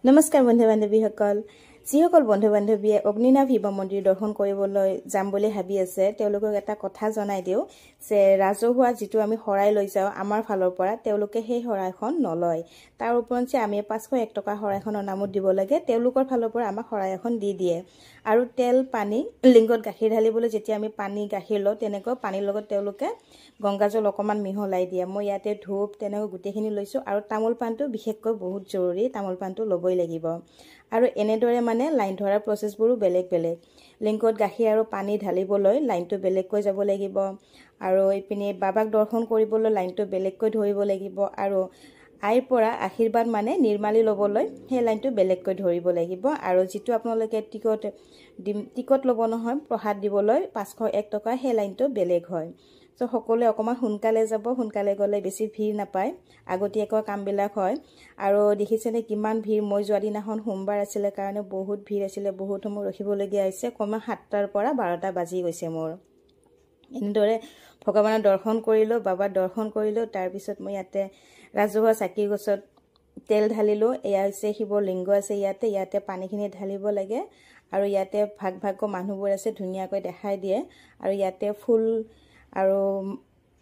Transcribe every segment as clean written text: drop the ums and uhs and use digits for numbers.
নমস্কাৰ বন্ধু বান্ধৱীসকল যিসকল বন্ধু বান্ধৱীয়ে অগ্নিনাভ শিৱ মন্দিৰ দৰ্শন কৰিবলৈ যাম বুলি ভাবি আছে তেওঁলোকক এটা কথা জনাই দিও যে ৰাজহুৱা যিটো আমি শৰাই লৈ যাও আমাৰ ফালৰ পৰা তেওঁলোকে সেই শৰাইখন নলয় তাৰ ওপৰঞ্চি আমি 501 টকা শৰাইখনৰ নামত দিব লাগে তেওঁলোকৰ ফালৰ পৰা আমাক শৰাই এখন দি দিয়ে আৰু তেল পানী লিংগত গাখীৰ ঢালিবলৈ যেতিয়া আমি পানী গাখীৰ লওঁ তেনেকৈ পানীৰ লগত তেওঁলোকে গংগাজল অকমান মিহলাই দিয়ে মই ইয়াতে ধূপ তেনেকৈ গুটেখিনি লৈছো আৰু তামোল পানটো বিশেষকৈ বহুত জৰুৰী তামোল পানটো লবই লাগিব আৰু এনেদৰে মানে লাইন ধৰাৰ প্ৰসেসবোৰো বেলেগ বেলেগ লিংকত গাখীৰ আৰু পানী ঢালিবলৈ লাইনটো বেলেগকৈ যাব লাগিব আৰু ইপিনে বাবাক দৰ্শন কৰিবলৈ লাইনটো বেলেগকৈ ধৰিব লাগিব আৰু আইৰ পৰা আশীৰ্বাদ মানে নিৰ্মালি লবলৈ সেই লাইনটো বেলেগকৈ ধৰিব লাগিব আৰু যেটো আপোনালোকে টিকট লব নহয় প্ৰসাদ দিবলৈ 501 টকা সেই লাইনটো বেলেগ হয় তো সকলোৱে অকমান সোনকালে যাব সোনকালে গলে বেছি ভিৰ নাপায় আগতীয়াকৈ কামবিলাক হয় আৰু দেখিছেনে কিমান ভিৰ মই যোৱা দিনাখন সোমবাৰ আছিল কাৰণে বহুত ভিৰ আছিল বহুত সময় ৰখিবলগীয়া হৈছে কমা 7টাৰ পৰা 12টা বাজি গৈছে মোৰ এনেদৰে ভগৱানৰ দৰ্শন কৰিলো বাবাৰ দৰ্শন কৰিলো তাৰ পিছত মই ইয়াতে ৰাজহুৱা চাকি গছত তেল ঢালিলো এয়া হৈছে শিৱৰ লিংগ আছে ইয়াতে পানীখিনি ঢালিব লাগে আৰু ইয়াতে ভাগ ভাগকৈ মানুহবোৰ আছে ধুনিয়াকৈ দেখাই দিয়ে আৰু ইয়াতে ফুল আৰু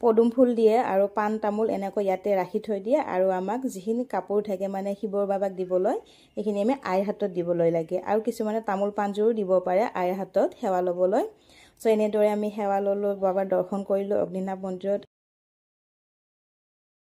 পদুম ফুল দিয়ে আৰু পান তামোল এনেকৈ ইয়াতে ৰাখি থৈ দিয়ে আৰু আমাক যিখিনি কাপোৰ থাকে মানে শিৱৰ বাবাক দিবলৈ এইখিনি আমি আইৰ হাতত দিবলৈ লাগে আৰু কিছুমানে তামোল পানজোৰো দিব পাৰে আইৰ হাতত সেৱা লবলৈ সো এনেদৰে আমি সেৱা ললো বাবাৰ দৰ্শন কৰিলো অগ্নিনাভ মন্দিৰত